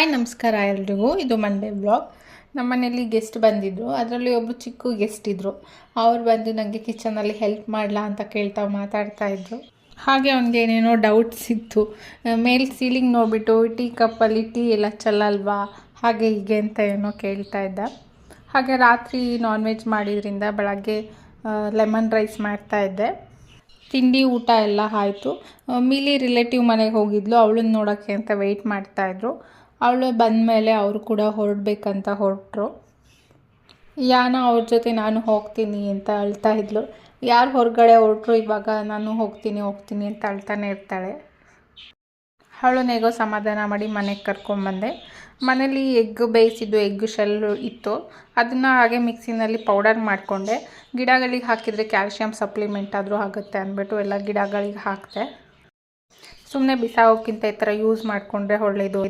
Hi ನಮಸ್ಕಾರ ಎಲ್ರಿಗೂ. ಇದು ಮಂಡೇ ಬ್ಲಾಗ್. ನಮ್ಮ ಮನೆಯಲ್ಲಿ ಗೆಸ್ಟ್ ಬಂದಿದ್ದರು. ಅದರಲ್ಲಿ ಒಬ್ಬರು ಚಿಕ್ಕ ಗೆಸ್ಟ್ ಇದ್ದರು. ಅವ್ರು ಬಂದು ನನಗೆ ಕಿಚನಲ್ಲಿ ಹೆಲ್ಪ್ ಮಾಡಲಾ ಅಂತ ಕೇಳ್ತಾ ಮಾತಾಡ್ತಾಯಿದ್ರು. ಹಾಗೆ ಅವ್ನಿಗೆ ಏನೇನೋ ಡೌಟ್ಸ್ ಇತ್ತು. ಮೇಲ್ ಸೀಲಿಂಗ್ ನೋಡಿಬಿಟ್ಟು ಟೀ ಕಪ್ಪಲ್ಲಿ ಟೀ ಎಲ್ಲ ಚೆಲ್ಲಲ್ವಾ ಹಾಗೆ ಹೀಗೆ ಅಂತ ಏನೋ ಕೇಳ್ತಾ ಇದ್ದ. ಹಾಗೆ ರಾತ್ರಿ ನಾನ್ ವೆಜ್ ಮಾಡಿದ್ರಿಂದ ಬೆಳಗ್ಗೆ ಲೆಮನ್ ರೈಸ್ ಮಾಡ್ತಾಯಿದ್ದೆ. ತಿಂಡಿ ಊಟ ಎಲ್ಲ ಆಯಿತು. ಮಿಲಿ ರಿಲೇಟಿವ್ ಮನೆಗೆ ಹೋಗಿದ್ಲು. ಅವಳನ್ನ ನೋಡೋಕ್ಕೆ ಅಂತ ವೆಯ್ಟ್ ಮಾಡ್ತಾಯಿದ್ರು. ಅವಳು ಬಂದಮೇಲೆ ಅವರು ಕೂಡ ಹೊರಡಬೇಕಂತ ಹೊರಟರು. ಯಾನ ಅವ್ರ ಜೊತೆ ನಾನು ಹೋಗ್ತೀನಿ ಅಂತ ಅಳ್ತಾ ಇದ್ಲು. ಯಾರು ಹೊರಗಡೆ ಹೊರಟರು ಇವಾಗ ನಾನು ಹೋಗ್ತೀನಿ ಅಂತ ಅಳ್ತಾನೆ ಇರ್ತಾಳೆ. ಅವಳನ್ನೇಗೋ ಸಮಾಧಾನ ಮಾಡಿ ಮನೆಗೆ ಕರ್ಕೊಂಬಂದೆ. ಮನೇಲಿ ಎಗ್ ಬೇಯಿಸಿದ್ದು ಎಗ್ ಶೆಲ್ ಇತ್ತು. ಅದನ್ನು ಹಾಗೆ ಮಿಕ್ಸಿನಲ್ಲಿ ಪೌಡರ್ ಮಾಡಿಕೊಂಡೆ. ಗಿಡಗಳಿಗೆ ಹಾಕಿದರೆ ಕ್ಯಾಲ್ಶಿಯಂ ಸಪ್ಲಿಮೆಂಟ್ ಆದರೂ ಆಗುತ್ತೆ ಅಂದ್ಬಿಟ್ಟು ಎಲ್ಲ ಗಿಡಗಳಿಗೆ ಹಾಕಿದೆ. ಸುಮ್ಮನೆ ಬಿಸಾಗೋಕ್ಕಿಂತ ಈ ಥರ ಯೂಸ್ ಮಾಡಿಕೊಂಡ್ರೆ ಒಳ್ಳೆಯದು.